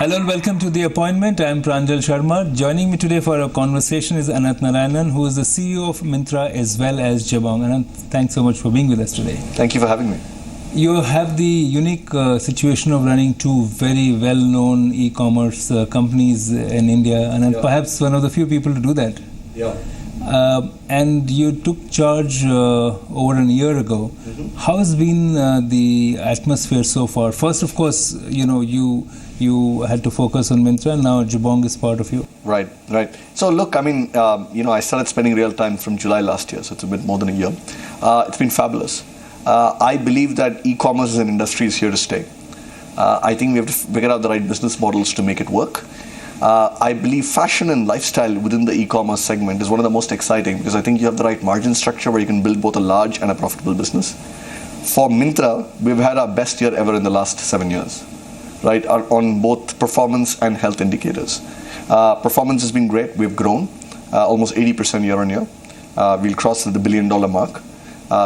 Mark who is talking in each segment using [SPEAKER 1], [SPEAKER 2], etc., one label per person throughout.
[SPEAKER 1] Hello and welcome to The Appointment. I am Pranjal Sharma. Joining me today for a conversation is Ananth Narayanan, who is the CEO of Myntra as well as Jabong. Ananth, thanks so much for being with us today.
[SPEAKER 2] Thank you for having me.
[SPEAKER 1] You have the unique situation of running two very well-known e-commerce companies in India, and perhaps one of the few people to do that.
[SPEAKER 2] Yeah.
[SPEAKER 1] And you took charge over a year ago. Mm-hmm. How has been the atmosphere so far? First, of course, you had to focus on Myntra, and now Jabong is part of you.
[SPEAKER 2] Right. So look, I started spending real time from July last year, so it's a bit more than a year. It's been fabulous. I believe that e-commerce as an industry is here to stay. I think we have to figure out the right business models to make it work. I believe fashion and lifestyle within the e-commerce segment is one of the most exciting because I think you have the right margin structure where you can build both a large and a profitable business. For Myntra, we've had our best year ever in the last 7 years, right, on both performance and health indicators. Performance has been great. We've grown almost 80% year on year. We'll cross the $1 billion mark.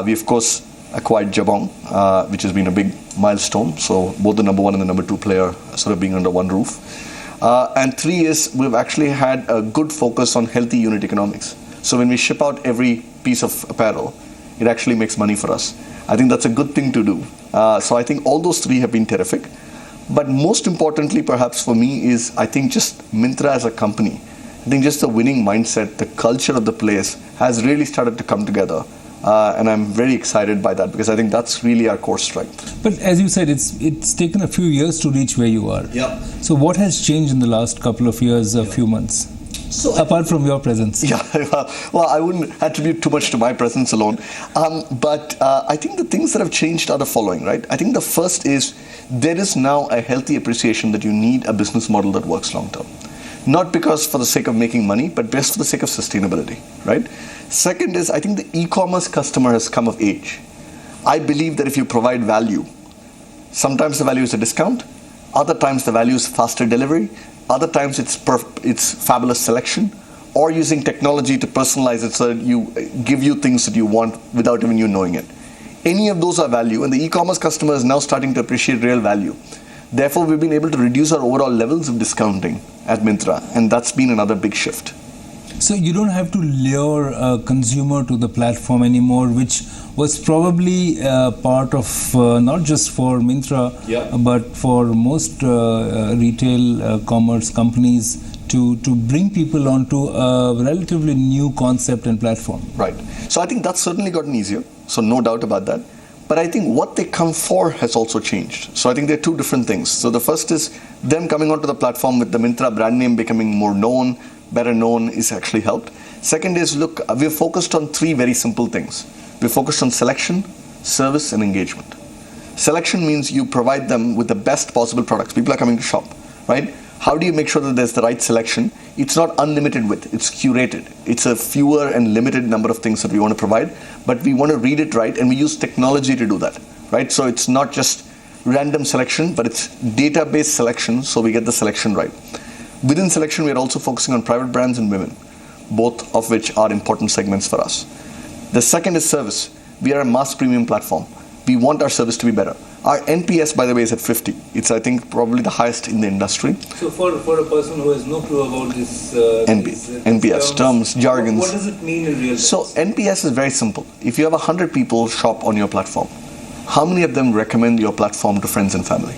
[SPEAKER 2] We, of course, acquired Jabong, which has been a big milestone. So both the number one and the number two player sort of being under one roof. And 3 years, we've actually had a good focus on healthy unit economics. So when we ship out every piece of apparel, it actually makes money for us. I think that's a good thing to do. So I think all those three have been terrific. But most importantly, perhaps for me, is I think just Myntra as a company. I think just the winning mindset, the culture of the place has really started to come together. And I'm very excited by that because I think that's really our core strength.
[SPEAKER 1] But as you said, it's taken a few years to reach where you are.
[SPEAKER 2] Yeah.
[SPEAKER 1] So what has changed in the last couple of years, a few months? So apart from your presence.
[SPEAKER 2] Yeah, well, I wouldn't attribute too much to my presence alone. But I think the things that have changed are the following, right? I think the first is there is now a healthy appreciation that you need a business model that works long term. Not because for the sake of making money, but just for the sake of sustainability, right? Second is, I think the e-commerce customer has come of age. I believe that if you provide value, sometimes the value is a discount, other times the value is faster delivery, other times it's fabulous selection, or using technology to personalize it so that you give you things that you want without even you knowing it. Any of those are value, and the e-commerce customer is now starting to appreciate real value. Therefore, we've been able to reduce our overall levels of discounting at Myntra, and that's been another big shift.
[SPEAKER 1] So you don't have to lure a consumer to the platform anymore, which was probably part of not just for Myntra, but for most retail commerce companies to bring people onto a relatively new concept and platform.
[SPEAKER 2] Right. So I think that's certainly gotten easier. So no doubt about that. But I think what they come for has also changed. So I think there are two different things. So the first is them coming onto the platform with the Myntra brand name becoming more known, better known is actually helped. Second is, look, we're focused on three very simple things. We're focused on selection, service, and engagement. Selection means you provide them with the best possible products. People are coming to shop, right? How do you make sure that there's the right selection? It's not unlimited width, it's curated. It's a fewer and limited number of things that we want to provide, but we want to read it right, and we use technology to do that, right? So it's not just random selection, but it's database selection, so we get the selection right. Within selection, we're also focusing on private brands and women, both of which are important segments for us. The second is service. We are a mass premium platform. We want our service to be better. Our NPS, by the way, is at 50. It's, I think, probably the highest in the industry.
[SPEAKER 1] So for a person who has no clue about this
[SPEAKER 2] NPS, terms, jargons.
[SPEAKER 1] What does it mean in real life?
[SPEAKER 2] So NPS is very simple. If you have 100 people shop on your platform, how many of them recommend your platform to friends and family?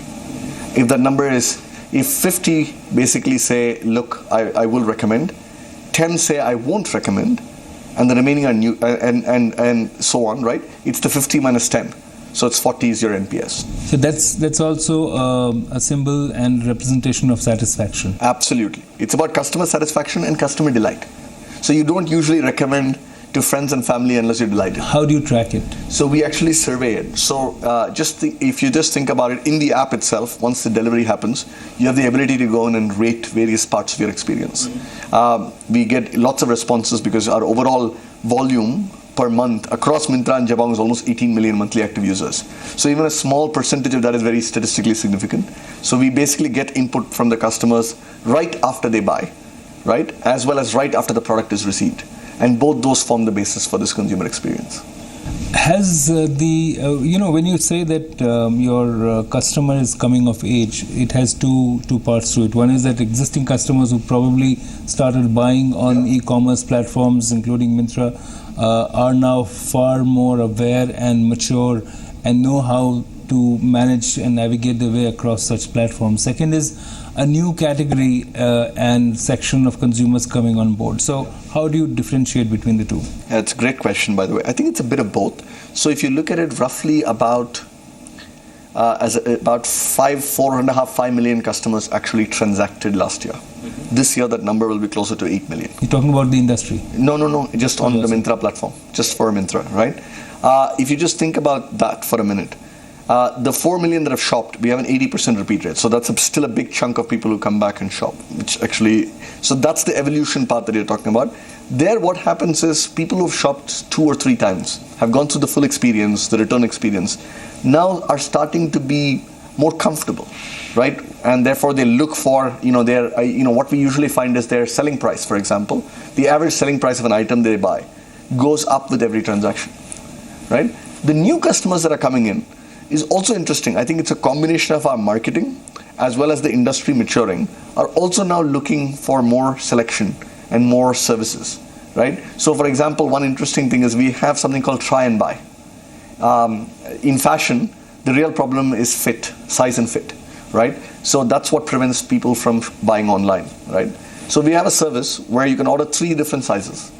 [SPEAKER 2] If that number is, if 50 basically say, look, I will recommend, 10 say I won't recommend, and the remaining are new, and so on, right? It's the 50 minus 10. So it's 40 is your NPS.
[SPEAKER 1] So that's also a symbol and representation of satisfaction.
[SPEAKER 2] Absolutely. It's about customer satisfaction and customer delight. So you don't usually recommend to friends and family unless you're delighted.
[SPEAKER 1] How do you track it?
[SPEAKER 2] So we actually survey it. So if you just think about it, in the app itself, once the delivery happens, you have the ability to go in and rate various parts of your experience. We get lots of responses because our overall volume per month across Myntra and Jabong is almost 18 million monthly active users. So even a small percentage of that is very statistically significant. So we basically get input from the customers right after they buy, right? As well as right after the product is received. And both those form the basis for this consumer experience.
[SPEAKER 1] Has when you say that your customer is coming of age, it has two parts to it. One is that existing customers who probably started buying on e-commerce platforms, including Myntra, are now far more aware and mature and know how to manage and navigate their way across such platforms. Second is a new category and section of consumers coming on board. So how do you differentiate between the two?
[SPEAKER 2] That's a great question, by the way. I think it's a bit of both. So if you look at it roughly about 4.5 million customers actually transacted last year. Mm-hmm. This year that number will be closer to 8 million.
[SPEAKER 1] You're talking about the industry?
[SPEAKER 2] No, just on the Myntra platform, just for Myntra, right? If you just think about that for a minute, the 4 million that have shopped, we have an 80% repeat rate. So that's still a big chunk of people who come back and shop, so that's the evolution part that you're talking about. There, what happens is people who've shopped 2 or 3 times, have gone through the full experience, the return experience, now are starting to be more comfortable, right? And therefore they look for, what we usually find is their selling price, for example. The average selling price of an item they buy goes up with every transaction, right? The new customers that are coming in is also interesting. I think it's a combination of our marketing as well as the industry maturing are also now looking for more selection and more services, right? So for example, one interesting thing is we have something called try and buy. In fashion, the real problem is fit, size and fit, right? So that's what prevents people from buying online, right? So we have a service where you can order 3 different sizes.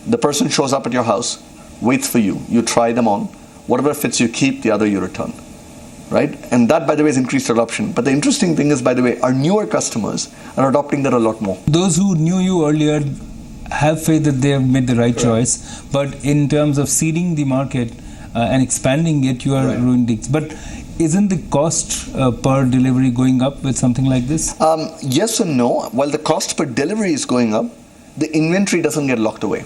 [SPEAKER 2] The person shows up at your house, waits for you, you try them on, whatever fits you keep, the other you return, right? And that, by the way, is increased adoption. But the interesting thing is, by the way, our newer customers are adopting that a lot more.
[SPEAKER 1] Those who knew you earlier have faith that they have made the right choice, but in terms of seeding the market and expanding it, you are ruining it. But isn't the cost per delivery going up with something like this?
[SPEAKER 2] Yes and no. While the cost per delivery is going up, the inventory doesn't get locked away.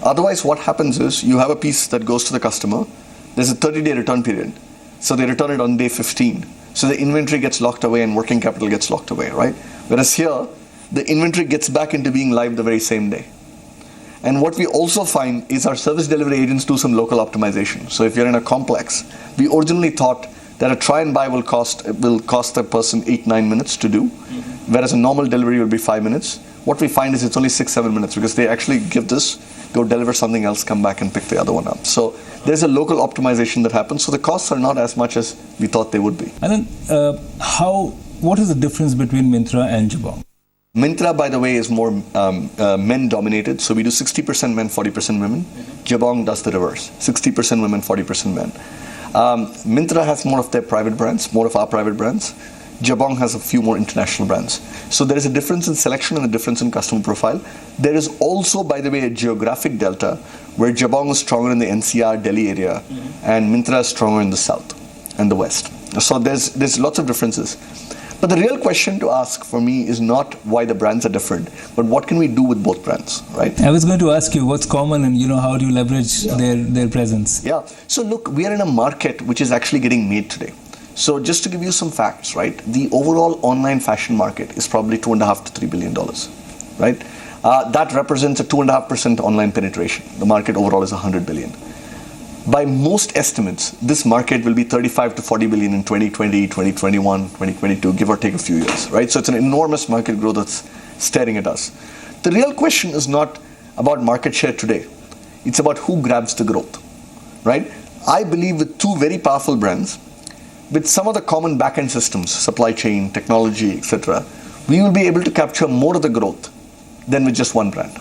[SPEAKER 2] Otherwise, what happens is you have a piece that goes to the customer. There's a 30-day return period. So they return it on day 15. So the inventory gets locked away and working capital gets locked away, right? Whereas here, the inventory gets back into being live the very same day. And what we also find is our service delivery agents do some local optimization. So if you're in a complex, we originally thought that a try and buy will cost the person 8-9 minutes to do, whereas a normal delivery will be 5 minutes. What we find is it's only 6-7 minutes because they actually give this, go deliver something else, come back and pick the other one up. So there's a local optimization that happens. So the costs are not as much as we thought they would be.
[SPEAKER 1] And then what is the difference between Myntra and Jabong?
[SPEAKER 2] Myntra, by the way, is more men dominated. So we do 60% men, 40% women. Jabong does the reverse, 60% women, 40% men. Myntra has more of their private brands, more of our private brands. Jabong has a few more international brands. So there is a difference in selection and a difference in customer profile. There is also, by the way, a geographic delta where Jabong is stronger in the NCR, Delhi area, and Myntra is stronger in the south and the west. So there's lots of differences. But the real question to ask for me is not why the brands are different, but what can we do with both brands, right?
[SPEAKER 1] I was going to ask you what's common and how do you leverage their presence?
[SPEAKER 2] Yeah. So look, we are in a market which is actually getting made today. So just to give you some facts, right? The overall online fashion market is probably $2.5 to $3 billion, right? That represents a 2.5% online penetration. The market overall is $100 billion. By most estimates, this market will be 35 to 40 billion in 2020, 2021, 2022, give or take a few years, right? So it's an enormous market growth that's staring at us. The real question is not about market share today. It's about who grabs the growth, right? I believe with 2 very powerful brands, with some of the common back-end systems, supply chain, technology, etc., we will be able to capture more of the growth than with just one brand,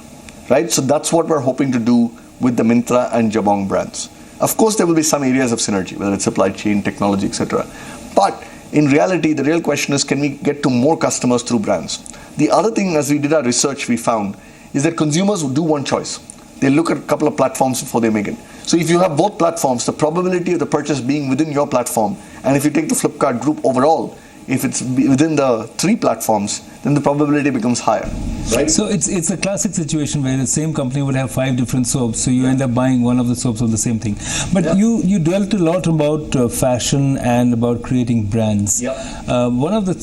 [SPEAKER 2] right? So that's what we're hoping to do with the Myntra and Jabong brands. Of course, there will be some areas of synergy, whether it's supply chain, technology, etc. But in reality, the real question is, can we get to more customers through brands? The other thing, as we did our research, we found is that consumers do want choice. They look at a couple of platforms before they make it. So if you have both platforms, the probability of the purchase being within your platform, and if you take the Flipkart group overall, if it's within the 3 platforms, then the probability becomes higher, right?
[SPEAKER 1] So it's a classic situation where the same company would have 5 different soaps, so you end up buying one of the soaps of the same thing. But you dwelt a lot about fashion and about creating brands. One of the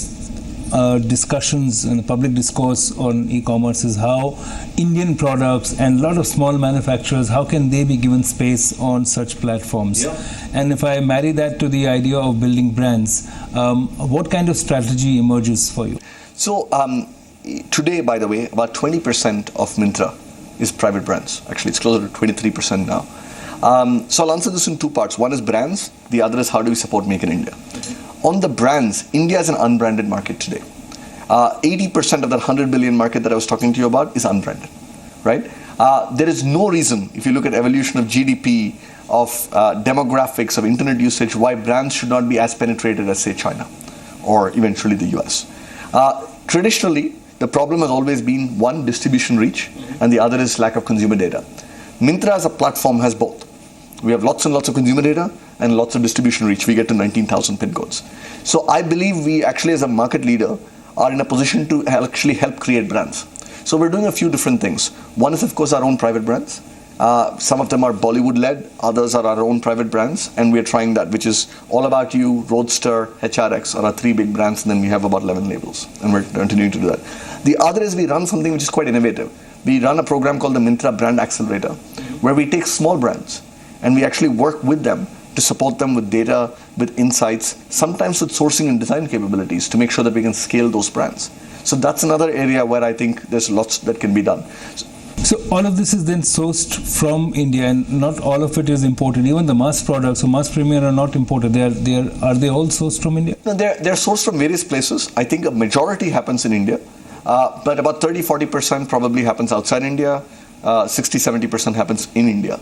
[SPEAKER 1] discussions in the public discourse on e-commerce is how Indian products and a lot of small manufacturers, how can they be given space on such platforms?
[SPEAKER 2] Yeah.
[SPEAKER 1] And if I marry that to the idea of building brands, what kind of strategy emerges for you?
[SPEAKER 2] So today, by the way, about 20% of Myntra is private brands. Actually, it's closer to 23% now. So I'll answer this in two parts. One is brands, the other is how do we support Make in India. On the brands, India is an unbranded market today. 80% of that 100 billion market that I was talking to you about is unbranded, right? There is no reason, if you look at evolution of GDP, of demographics, of internet usage, why brands should not be as penetrated as, say, China or eventually the US. Traditionally, the problem has always been one, distribution reach, and the other is lack of consumer data. Myntra as a platform has both. We have lots and lots of consumer data and lots of distribution reach. We get to 19,000 pin codes. So I believe we actually, as a market leader, are in a position to actually help create brands. So we're doing a few different things. One is, of course, our own private brands. Some of them are Bollywood-led, others are our own private brands, and we're trying that, which is All About You, Roadster, HRX are our three big brands, and then we have about 11 labels, and we're continuing to do that. The other is we run something which is quite innovative. We run a program called the Myntra Brand Accelerator, where we take small brands and we actually work with them to support them with data, with insights, sometimes with sourcing and design capabilities to make sure that we can scale those brands. So that's another area where I think there's lots that can be done.
[SPEAKER 1] So all of this is then sourced from India, and not all of it is imported. Even the mass products, so mass premium, are not imported. Are they all sourced from India?
[SPEAKER 2] No, they're sourced from various places. I think a majority happens in India, but about 30-40% probably happens outside India. 60-70% happens in India.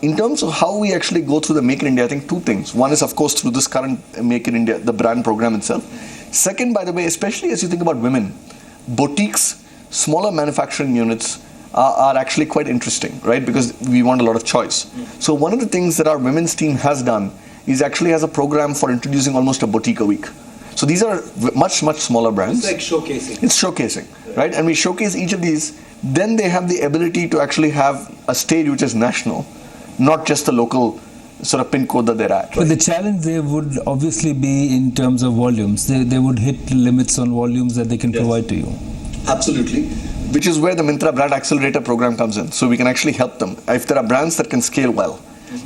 [SPEAKER 2] In terms of how we actually go through the Make in India, I think two things. One is, of course, through this current Make in India, the brand program itself. Second, by the way, especially as you think about women, boutiques, smaller manufacturing units are actually quite interesting, right? Because we want a lot of choice. So one of the things that our women's team has done is actually has a program for introducing almost a boutique a week. So these are much, much smaller brands.
[SPEAKER 3] It's like showcasing.
[SPEAKER 2] It's showcasing, right? And we showcase each of these. Then they have the ability to actually have a stage which is national, not just the local sort of pin code that they're at. Right?
[SPEAKER 1] But the challenge there would obviously be in terms of volumes. They would hit limits on volumes that they can provide to you.
[SPEAKER 2] Absolutely. Which is where the Myntra Brand Accelerator program comes in. So we can actually help them. If there are brands that can scale well,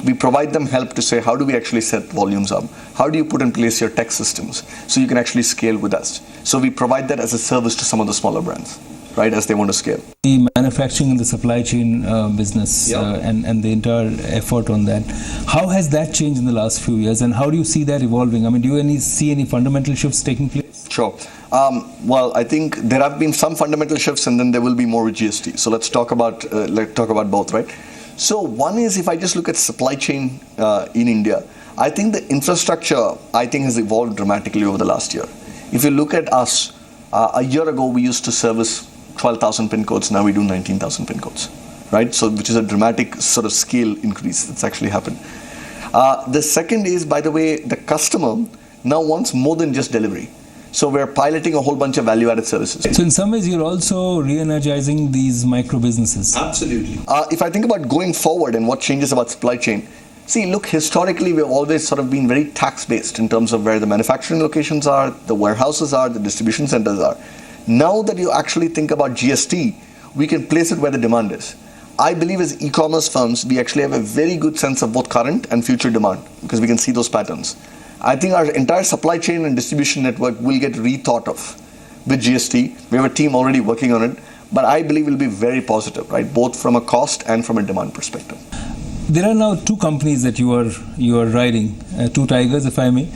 [SPEAKER 2] we provide them help to say, how do we actually set volumes up? How do you put in place your tech systems so you can actually scale with us? So we provide that as a service to some of the smaller brands, right, as they want to scale.
[SPEAKER 1] The manufacturing and the supply chain business and the entire effort on that, how has that changed in the last few years, and how do you see that evolving? I mean, do you see any fundamental shifts taking place?
[SPEAKER 2] Sure. Well, I think there have been some fundamental shifts, and then there will be more with GST. So let's talk about both, right? So one is, if I just look at supply chain in India, I think the infrastructure, has evolved dramatically over the last year. If you look at us, a year ago we used to service 12,000 pin codes, now we do 19,000 pin codes, right? So which is a dramatic sort of scale increase that's actually happened. The second is, by the way, the customer now wants more than just delivery. So we're piloting a whole bunch of value-added services.
[SPEAKER 1] So in some ways, you're also re-energizing these micro businesses.
[SPEAKER 3] Absolutely.
[SPEAKER 2] If I think about going forward and what changes about supply chain, see, look, historically, we've always sort of been very tax-based in terms of where the manufacturing locations are, the warehouses are, the distribution centers are. Now that you actually think about GST, we can place it where the demand is. I believe as e-commerce firms, we actually have a very good sense of both current and future demand because we can see those patterns. I think our entire supply chain and distribution network will get rethought of with GST. We have a team already working on it, but I believe it will be very positive, right? Both from a cost and from a demand perspective.
[SPEAKER 1] There are now two companies that you are riding, two tigers, if I may,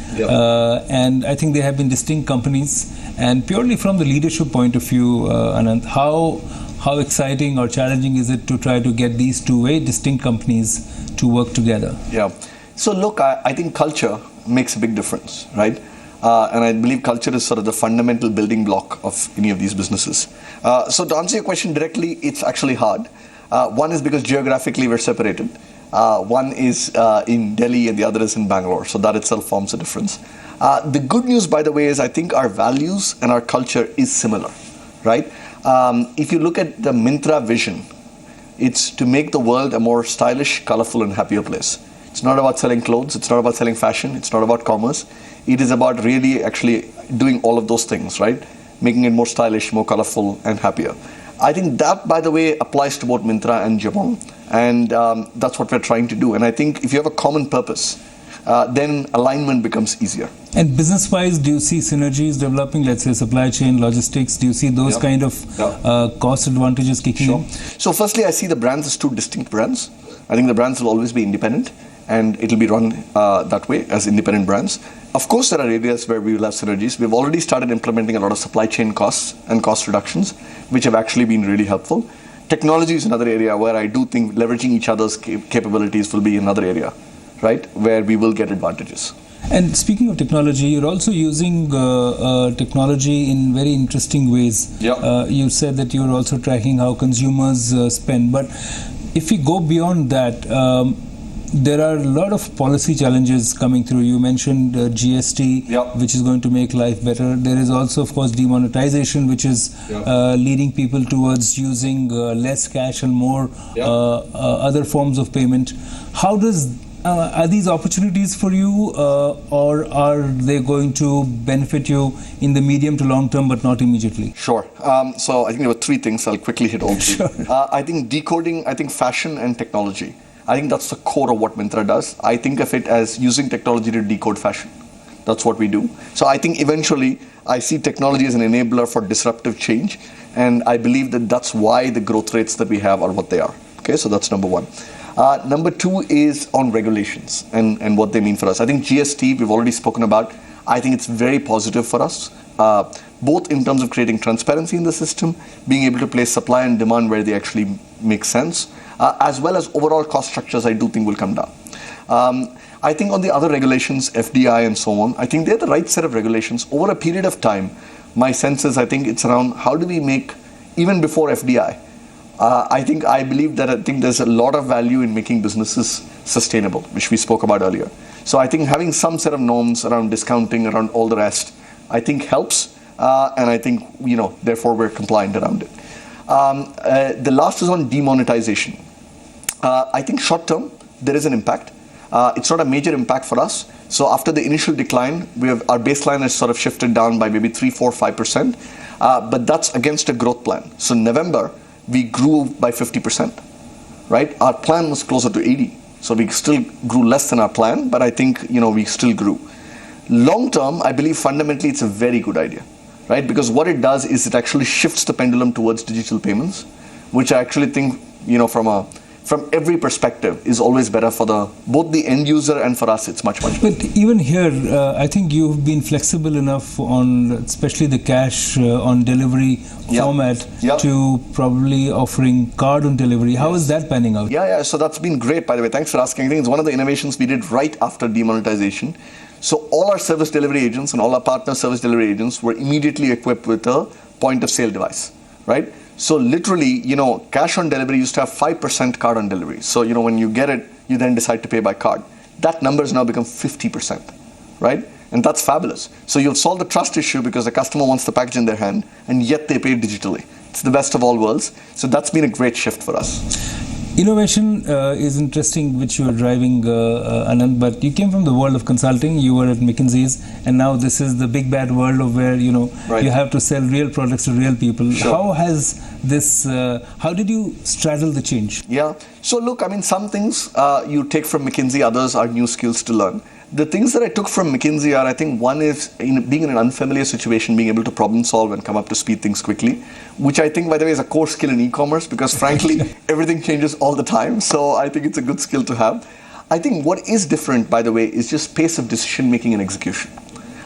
[SPEAKER 1] and I think they have been distinct companies. And purely from the leadership point of view, Ananth, how exciting or challenging is it to try to get these two very distinct companies to work together?
[SPEAKER 2] Yeah. So look, I think culture makes a big difference, right? And I believe culture is sort of the fundamental building block of any of these businesses. So to answer your question directly, it's actually hard. One is because geographically we're separated. One is in Delhi and the other is in Bangalore. So that itself forms a difference. The good news, by the way, is I think our values and our culture is similar, right? If you look at the Myntra vision, it's to make the world a more stylish, colorful, and happier place. It's not about selling clothes. It's not about selling fashion. It's not about commerce. It is about really actually doing all of those things, right? Making it more stylish, more colorful, and happier. I think that, by the way, applies to both Myntra and Jabong, and that's what we're trying to do. And I think if you have a common purpose, then alignment becomes easier.
[SPEAKER 1] And business-wise, do you see synergies developing? Let's say supply chain, logistics. Do you see those kind of cost advantages kicking in?
[SPEAKER 2] So, firstly, I see the brands as two distinct brands. I think the brands will always be independent, and it'll be run that way as independent brands. Of course, there are areas where we will have synergies. We've already started implementing a lot of supply chain costs and cost reductions, which have actually been really helpful. Technology is another area where I do think leveraging each other's capabilities will be another area, right, where we will get advantages.
[SPEAKER 1] And speaking of technology, you're also using technology in very interesting ways. You said that you're also tracking how consumers spend. But if we go beyond that, there are a lot of policy challenges coming through. You mentioned GST, which is going to make life better. There is also, of course, demonetization, which is leading people towards using less cash and more other forms of payment. How does are these opportunities for you, or are they going to benefit you in the medium to long term, but not immediately?
[SPEAKER 2] Sure. So I think there were three things. I'll quickly hit all three. I think decoding, I think fashion and technology. I think that's the core of what Myntra does. I think of it as using technology to decode fashion. That's what we do. So I think eventually I see technology as an enabler for disruptive change, and I believe that that's why the growth rates that we have are what they are. Okay, so that's number one. Number two is on regulations and what they mean for us. I think GST, we've already spoken about. I think it's very positive for us, both in terms of creating transparency in the system, being able to place supply and demand where they actually make sense, as well as overall cost structures I do think will come down. I think on the other regulations, FDI and so on, I think they're the right set of regulations. Over a period of time, my sense is I think it's around how do we make, even before FDI, I believe that I think there's a lot of value in making businesses sustainable, which we spoke about earlier. So I think having some set of norms around discounting, around all the rest, I think helps, and I think, therefore we're compliant around it. The last is on demonetization. I think short term, there is an impact. It's not a major impact for us. So after the initial decline, our baseline has sort of shifted down by maybe 3, 4, 5%, but that's against a growth plan. So November, we grew by 50%, right? Our plan was closer to 80. So we still grew less than our plan, but I think, we still grew. Long term, I believe fundamentally it's a very good idea, right? Because what it does is it actually shifts the pendulum towards digital payments, which I actually think, from every perspective is always better for both the end user and for us. It's much better.
[SPEAKER 1] But even here, I think you've been flexible enough on, especially the cash on delivery format, to probably offering card on delivery. How is that panning out?
[SPEAKER 2] So that's been great, by the way. Thanks for asking. I think it's one of the innovations we did right after demonetization. So all our service delivery agents and all our partner service delivery agents were immediately equipped with a point of sale device, right? So literally, cash on delivery used to have 5% card on delivery. So, when you get it, you then decide to pay by card. That number has now become 50%, right? And that's fabulous. So you've solved the trust issue because the customer wants the package in their hand, and yet they pay digitally. It's the best of all worlds. So that's been a great shift for us.
[SPEAKER 1] Innovation is interesting, which you are driving, Ananth, but you came from the world of consulting. You were at McKinsey's, and now this is the big bad world of where, you have to sell real products to real people. How has this, how did you straddle the change?
[SPEAKER 2] So look, some things you take from McKinsey, others are new skills to learn. The things that I took from McKinsey are, I think, one is being in an unfamiliar situation, being able to problem solve and come up to speed things quickly, which I think, by the way, is a core skill in e-commerce because, frankly, everything changes all the time. So I think it's a good skill to have. I think what is different, by the way, is just pace of decision making and execution.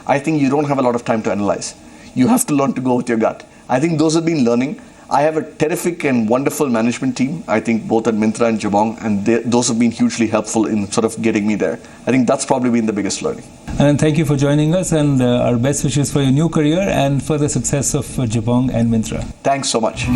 [SPEAKER 2] I think you don't have a lot of time to analyze. You have to learn to go with your gut. I think those have been learning. I have a terrific and wonderful management team, I think both at Myntra and Jabong, and those have been hugely helpful in sort of getting me there. I think that's probably been the biggest learning.
[SPEAKER 1] And thank you for joining us, and our best wishes for your new career and for the success of Jabong and Myntra.
[SPEAKER 2] Thanks so much.